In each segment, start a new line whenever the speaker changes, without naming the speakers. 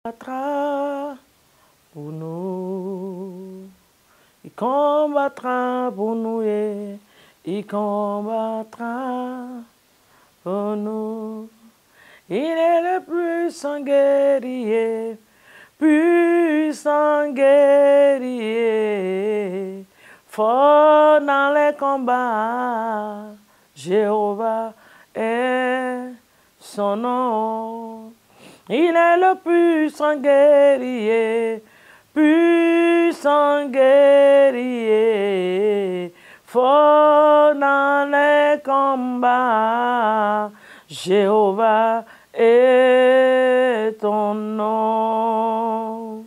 combattra pour nous. Il combattra pour nous et il combattra pour nous. Il est le puissant guerrier, fort dans les combats. Jéhovah est son nom. Il est le puissant guerrier, fort dans les combats. Jéhovah est ton nom.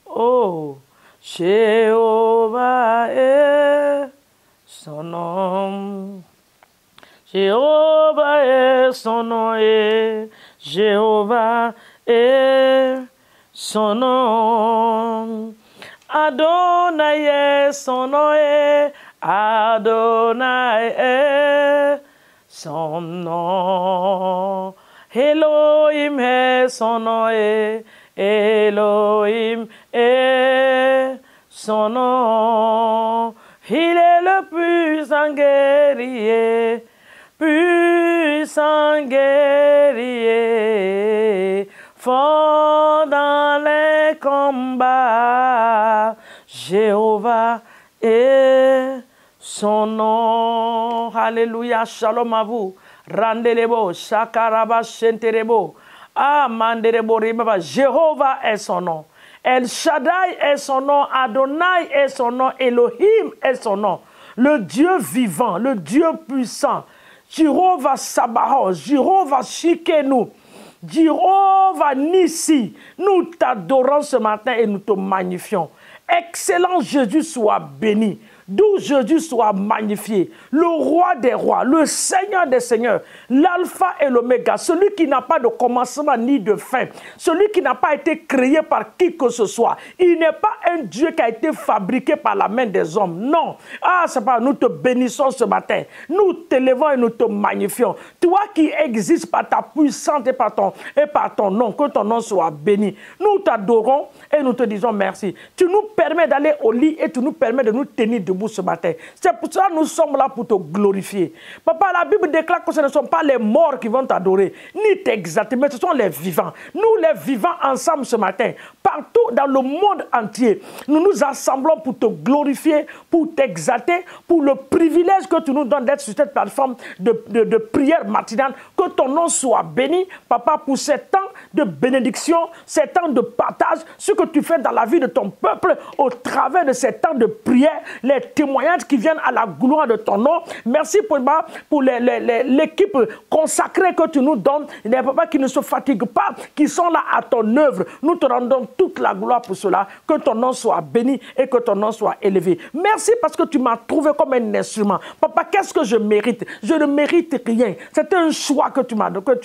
Oh, Jéhovah est son nom. Jéhovah est son nom et Jéhovah est son nom. Adonai est son nom et Adonai est son nom. Elohim est son nom et Elohim est son nom. Il est le puissant guerrier, fort dans les combats. Jéhovah est son nom. Alléluia, shalom à vous. Randelebo, shakaraba, shenterebo. Ah, manderebo, ribaba. Jéhovah est son nom. El Shaddai est son nom. Adonai est son nom. Elohim est son nom. Le Dieu vivant, le Dieu puissant. Jéhovah Sabaoth, Jéhovah Shikenu, Jéhovah Nissi. Nous t'adorons ce matin et nous te magnifions. Excellent Jésus soit béni. D'où Jésus soit magnifié, le roi des rois, le Seigneur des seigneurs, l'alpha et l'oméga, celui qui n'a pas de commencement ni de fin, celui qui n'a pas été créé par qui que ce soit. Il n'est pas un Dieu qui a été fabriqué par la main des hommes. Non. Ah, c'est pas, nous te bénissons ce matin. Nous t'élevons et nous te magnifions. Toi qui existes par ta puissance et par ton nom, que ton nom soit béni. Nous t'adorons et nous te disons merci. Tu nous permets d'aller au lit et tu nous permets de nous tenir debout ce matin. C'est pour ça que nous sommes là pour te glorifier. Papa, la Bible déclare que ce ne sont pas les morts qui vont t'adorer, ni t'exalter, mais ce sont les vivants. Nous, les vivants, ensemble ce matin, partout dans le monde entier, nous nous assemblons pour te glorifier, pour t'exalter, pour le privilège que tu nous donnes d'être sur cette plateforme de prière matinale. Que ton nom soit béni, Papa, pour ces temps de bénédiction, ces temps de partage, ce que tu fais dans la vie de ton peuple au travers de ces temps de prière, les témoignages qui viennent à la gloire de ton nom. Merci pour l'équipe consacrée que tu nous donnes, les papas qui ne se fatiguent pas, qui sont là à ton œuvre. Nous te rendons toute la gloire pour cela. Que ton nom soit béni et que ton nom soit élevé. Merci parce que tu m'as trouvé comme un instrument. Papa, qu'est-ce que je mérite? Je ne mérite rien. C'est un choix que tu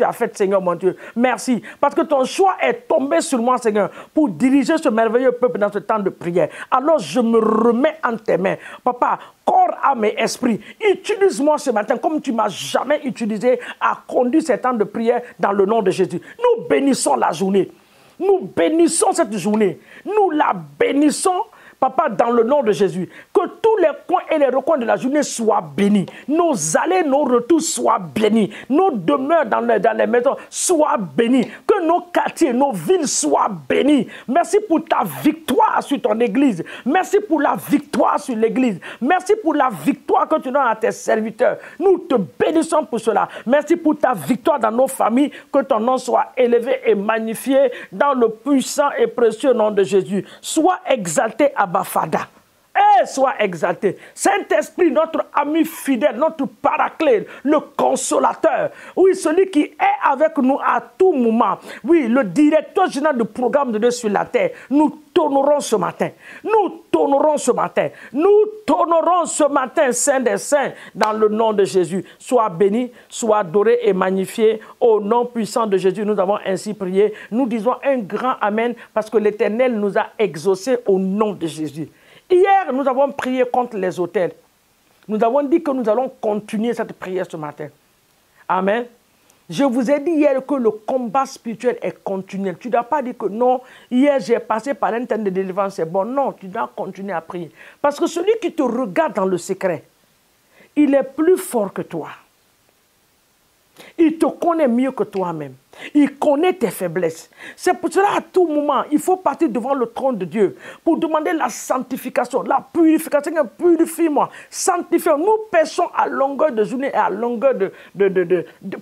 as fait, Seigneur mon Dieu. Merci. Parce que ton choix est tombé sur moi, Seigneur, pour diriger ce merveilleux peuple dans ce temps de prière. Alors je me remets en tes mains. Papa, corps, âme et esprit, utilise-moi ce matin comme tu ne m'as jamais utilisé à conduire ces temps de prière dans le nom de Jésus. Nous bénissons la journée. Nous bénissons cette journée. Nous la bénissons, Papa, dans le nom de Jésus. Que tous les coins et les recoins de la journée soient bénis. Nos allées, nos retours soient bénis. Nos demeures dans les maisons soient bénies. Que nos quartiers, nos villes soient bénies. Merci pour ta victoire sur ton église. Merci pour la victoire sur l'église. Merci pour la victoire que tu donnes à tes serviteurs. Nous te bénissons pour cela. Merci pour ta victoire dans nos familles. Que ton nom soit élevé et magnifié dans le puissant et précieux nom de Jésus. Sois exalté à Bafada. Sois exalté. Saint-Esprit, notre ami fidèle, notre paraclet, le consolateur. Oui, celui qui est avec nous à tout moment. Oui, le directeur général du programme de Dieu sur la terre. Nous t'honorons ce matin. Nous t'honorons ce matin. Nous t'honorons ce matin, Saint des Saints, dans le nom de Jésus. Sois béni, sois adoré et magnifié. Au nom puissant de Jésus, nous avons ainsi prié. Nous disons un grand Amen parce que l'Éternel nous a exaucés au nom de Jésus. Hier, nous avons prié contre les autels. Nous avons dit que nous allons continuer cette prière ce matin. Amen. Je vous ai dit hier que le combat spirituel est continuel. Tu ne dois pas dire que non, hier j'ai passé par un temps de délivrance, c'est bon. Non, tu dois continuer à prier. Parce que celui qui te regarde dans le secret, il est plus fort que toi. Il te connaît mieux que toi-même. Il connaît tes faiblesses. C'est pour cela, à tout moment, il faut partir devant le trône de Dieu pour demander la sanctification, la purification. Purifie-moi, sanctifie-moi. Nous péchons à longueur de journée et à longueur de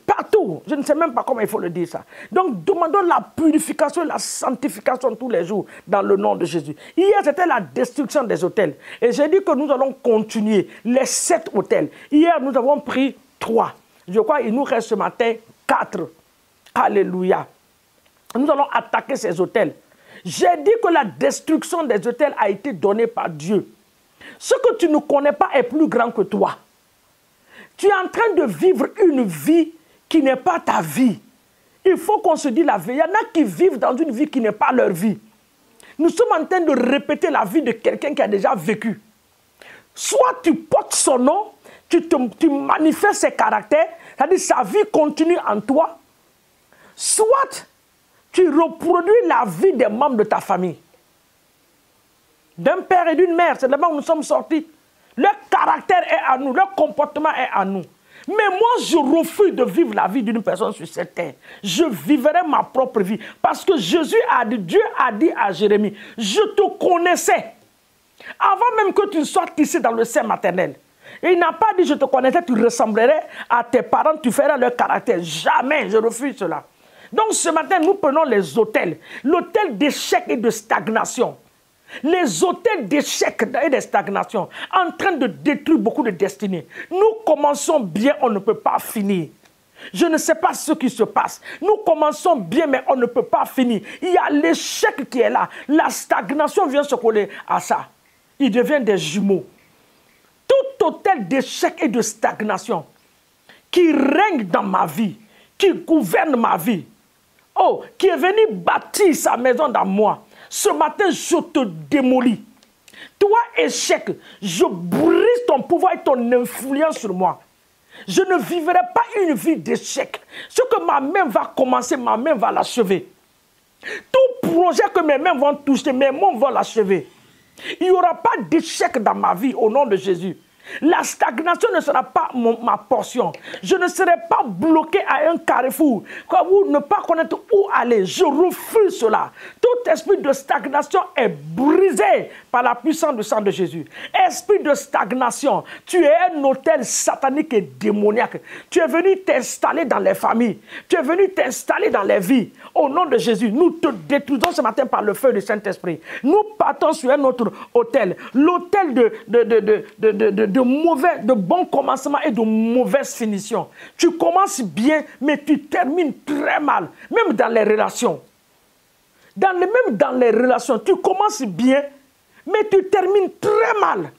partout. Je ne sais même pas comment il faut le dire ça. Donc, demandons la purification et la sanctification tous les jours dans le nom de Jésus. Hier, c'était la destruction des autels. Et j'ai dit que nous allons continuer les 7 autels. Hier, nous avons pris 3. Je crois qu'il nous reste ce matin 4. Alléluia. Nous allons attaquer ces autels. J'ai dit que la destruction des autels a été donnée par Dieu. Ce que tu ne connais pas est plus grand que toi. Tu es en train de vivre une vie qui n'est pas ta vie. Il faut qu'on se dise la vie. Il y en a qui vivent dans une vie qui n'est pas leur vie. Nous sommes en train de répéter la vie de quelqu'un qui a déjà vécu. Soit tu portes son nom, tu manifestes ses caractères, c'est-à-dire sa vie continue en toi, soit tu reproduis la vie des membres de ta famille. D'un père et d'une mère, c'est là-bas où nous sommes sortis. Leur caractère est à nous, leur comportement est à nous. Mais moi, je refuse de vivre la vie d'une personne sur cette terre. Je vivrai ma propre vie. Parce que Jésus a dit, Dieu a dit à Jérémie, je te connaissais. Avant même que tu sois ici dans le sein maternel. Et il n'a pas dit, je te connaissais, tu ressemblerais à tes parents, tu ferais leur caractère. Jamais, je refuse cela. Donc ce matin, nous prenons les autels. L'autel d'échec et de stagnation. Les autels d'échec et de stagnation, en train de détruire beaucoup de destinées. Nous commençons bien, on ne peut pas finir. Je ne sais pas ce qui se passe. Nous commençons bien, mais on ne peut pas finir. Il y a l'échec qui est là. La stagnation vient se coller à ça. Il devient des jumeaux. Tout autel d'échec et de stagnation qui règne dans ma vie, qui gouverne ma vie, oh, qui est venu bâtir sa maison dans moi, ce matin, je te démolis. Toi, échec, je brise ton pouvoir et ton influence sur moi. Je ne vivrai pas une vie d'échec. Ce que ma main va commencer, ma main va l'achever. Tout projet que mes mains vont toucher, mes mains vont l'achever. Il n'y aura pas d'échec dans ma vie au nom de Jésus. La stagnation ne sera pas ma portion. Je ne serai pas bloqué à un carrefour ou ne pas connaître où aller. Je refuse cela. Tout esprit de stagnation est brisé par la puissance du sang de Jésus. Esprit de stagnation, tu es un autel satanique et démoniaque. Tu es venu t'installer dans les familles. Tu es venu t'installer dans les vies. Au nom de Jésus, nous te détruisons ce matin par le feu du Saint-Esprit. Nous partons sur un autre autel. L'autel de bon commencement et de mauvaise finition. Tu commences bien, mais tu termines très mal. Même dans les relations. Même dans les relations, tu commences bien, mais tu termines très mal.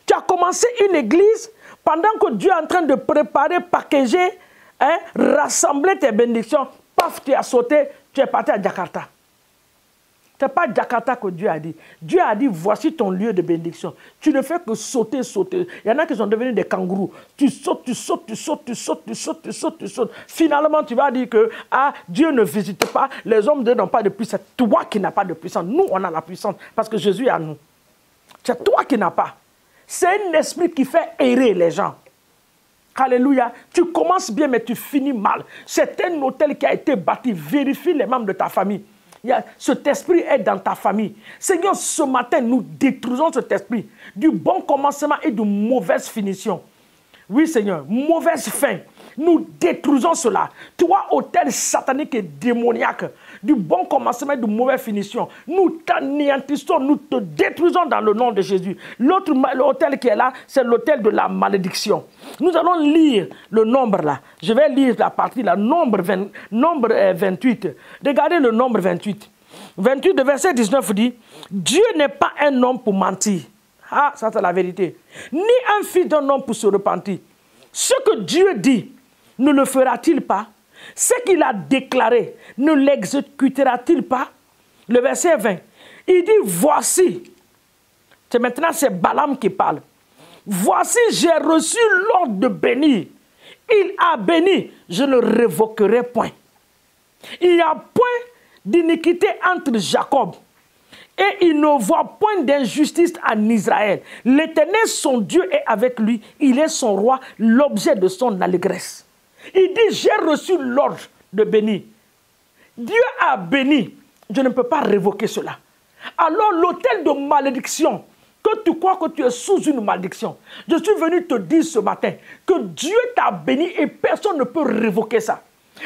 Tu as commencé une église pendant que Dieu est en train de préparer, packager, rassembler tes bénédictions. Paf, tu as sauté, tu es parti à Jakarta. Ce n'est pas Jakarta que Dieu a dit. Dieu a dit, voici ton lieu de bénédiction. Tu ne fais que sauter, sauter. Il y en a qui sont devenus des kangourous. Tu sautes, tu sautes, tu sautes, tu sautes, tu sautes, tu sautes, tu sautes. Finalement, tu vas dire que Dieu ne visite pas, les hommes n'ont pas de puissance. Toi qui n'as pas de puissance. Nous, on a la puissance parce que Jésus est à nous. C'est toi qui n'as pas. C'est un esprit qui fait errer les gens. Alléluia. Tu commences bien, mais tu finis mal. C'est un hôtel qui a été bâti. Vérifie les membres de ta famille. Cet esprit est dans ta famille. Seigneur, ce matin, nous détruisons cet esprit du bon commencement et de mauvaise finition. Oui, Seigneur, mauvaise fin. Nous détruisons cela. Toi, autel satanique et démoniaque, du bon commencement et de mauvaise finition, nous t'anéantissons, nous te détruisons dans le nom de Jésus. L'autre autel qui est là, c'est l'autel de la malédiction. Nous allons lire le nombre là. Je vais lire la partie là, nombre 28. Regardez le nombre 28. 28, le verset 19 dit, Dieu n'est pas un homme pour mentir. Ah, ça c'est la vérité. Ni un fils d'un homme pour se repentir. Ce que Dieu dit, ne le fera-t-il pas? Ce qu'il a déclaré, ne l'exécutera-t-il pas? Le verset 20, il dit, voici. Maintenant, c'est Balaam qui parle. Voici, j'ai reçu l'ordre de bénir Il a béni, je ne révoquerai point. Il n'y a point d'iniquité entre Jacob et il ne voit point d'injustice en Israël. L'Éternel, son Dieu, est avec lui. Il est son roi, l'objet de son allégresse. Il dit, j'ai reçu l'ordre de bénir. Dieu a béni. Je ne peux pas révoquer cela. Alors l'autel de malédiction, que tu crois que tu es sous une malédiction, je suis venu te dire ce matin que Dieu t'a béni et personne ne peut révoquer ça.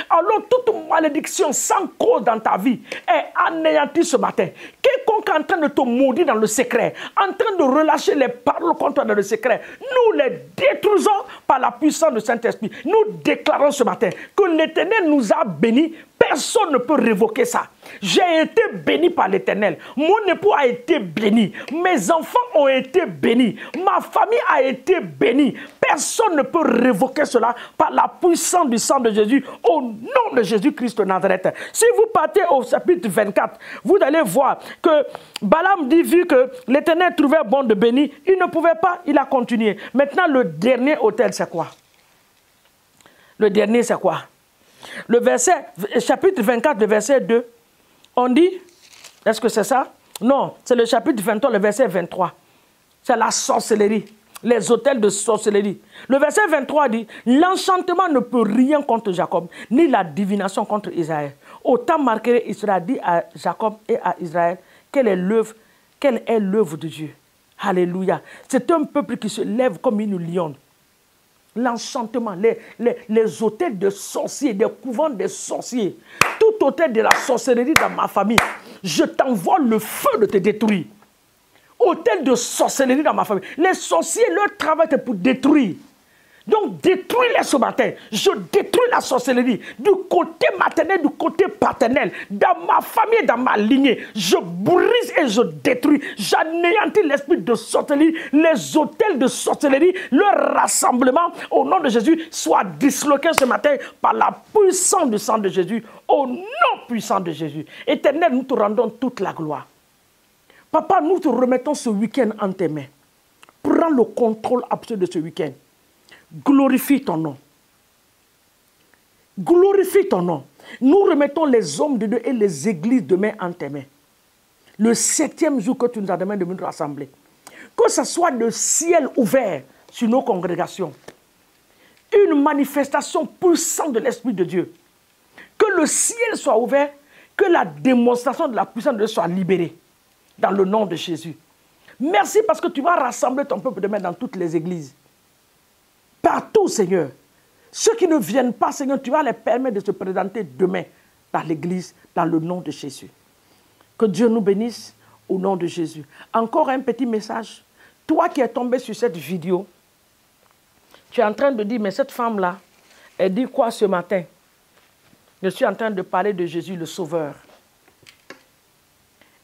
Alors toute malédiction sans cause dans ta vie est anéantie ce matin. Quiconque est en train de te maudire dans le secret, en train de relâcher les paroles contre toi dans le secret, nous les détruisons par la puissance du Saint-Esprit. Nous déclarons ce matin que l'Éternel nous a bénis. Personne ne peut révoquer ça. J'ai été béni par l'Éternel. Mon époux a été béni. Mes enfants ont été bénis. Ma famille a été bénie. Personne ne peut révoquer cela par la puissance du sang de Jésus au nom de Jésus-Christ de Nazareth. Si vous partez au chapitre 24, vous allez voir que Balaam dit, vu que l'Éternel trouvait bon de bénir, il ne pouvait pas, il a continué. Maintenant, le dernier autel, c'est quoi? Le dernier, c'est quoi? Le verset, chapitre 24, le verset 2, on dit, est-ce que c'est ça? Non, c'est le chapitre 23, le verset 23. C'est la sorcellerie, les autels de sorcellerie. Le verset 23 dit, l'enchantement ne peut rien contre Jacob, ni la divination contre Israël. Autant marquerait Israël dit à Jacob et à Israël, quelle est l'œuvre de Dieu. Alléluia. C'est un peuple qui se lève comme une lionne. L'enchantement, les autels de sorciers, des couvents de sorciers, tout autel de la sorcellerie dans ma famille, je t'envoie le feu de te détruire. Autel de sorcellerie dans ma famille. Les sorciers, leur travail est pour détruire. Donc détruis-les ce matin. Je détruis la sorcellerie du côté maternel, du côté paternel, dans ma famille, dans ma lignée. Je brise et je détruis. J'anéantis l'esprit de sorcellerie, les autels de sorcellerie, leur rassemblement au nom de Jésus soit disloqué ce matin par la puissance du sang de Jésus, au nom puissant de Jésus. Éternel, nous te rendons toute la gloire. Papa, nous te remettons ce week-end en tes mains. Prends le contrôle absolu de ce week-end. Glorifie ton nom. Glorifie ton nom. Nous remettons les hommes de Dieu et les églises demain en tes mains. Le 7e jour que tu nous as demandé de nous rassembler. Que ce soit le ciel ouvert sur nos congrégations. Une manifestation puissante de l'Esprit de Dieu. Que le ciel soit ouvert, que la démonstration de la puissance de Dieu soit libérée. Dans le nom de Jésus. Merci parce que tu vas rassembler ton peuple demain dans toutes les églises. Partout, Seigneur. Ceux qui ne viennent pas, Seigneur, tu vas les permettre de se présenter demain dans l'église, dans le nom de Jésus. Que Dieu nous bénisse au nom de Jésus. Encore un petit message. Toi qui es tombé sur cette vidéo, tu es en train de dire, mais cette femme-là, elle dit quoi ce matin? Je suis en train de parler de Jésus, le Sauveur.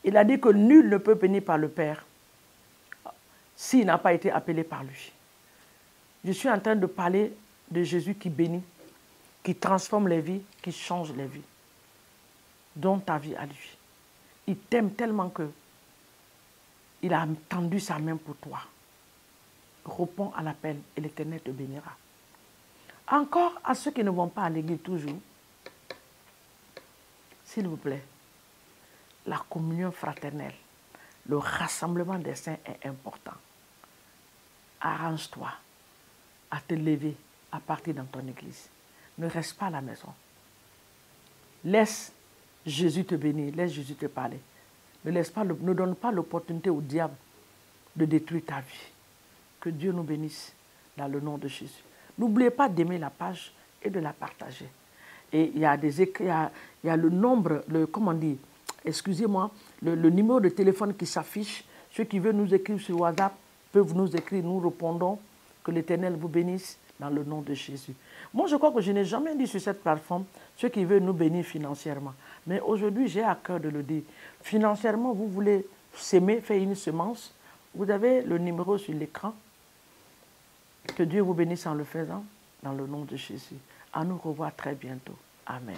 Il a dit que nul ne peut bénir par le Père s'il n'a pas été appelé par lui. Je suis en train de parler de Jésus qui bénit, qui transforme les vies, qui change les vies. Donne ta vie à lui. Il t'aime tellement que il a tendu sa main pour toi. Réponds à l'appel et l'Éternel te bénira. Encore à ceux qui ne vont pas à l'église toujours, s'il vous plaît, la communion fraternelle, le rassemblement des saints est important. Arrange-toi à te lever, à partir dans ton église. Ne reste pas à la maison. Laisse Jésus te bénir, laisse Jésus te parler. Ne donne pas l'opportunité au diable de détruire ta vie. Que Dieu nous bénisse dans le nom de Jésus. N'oubliez pas d'aimer la page et de la partager. Et il y a le nombre, excusez-moi, le numéro de téléphone qui s'affiche. Ceux qui veulent nous écrire sur WhatsApp peuvent nous écrire, nous répondons. Que l'Éternel vous bénisse dans le nom de Jésus. Moi, je crois que je n'ai jamais dit sur cette plateforme ceux qui veulent nous bénir financièrement. Mais aujourd'hui, j'ai à cœur de le dire. Financièrement, vous voulez s'aimer, faire une semence. Vous avez le numéro sur l'écran. Que Dieu vous bénisse en le faisant dans le nom de Jésus. À nous revoir très bientôt. Amen.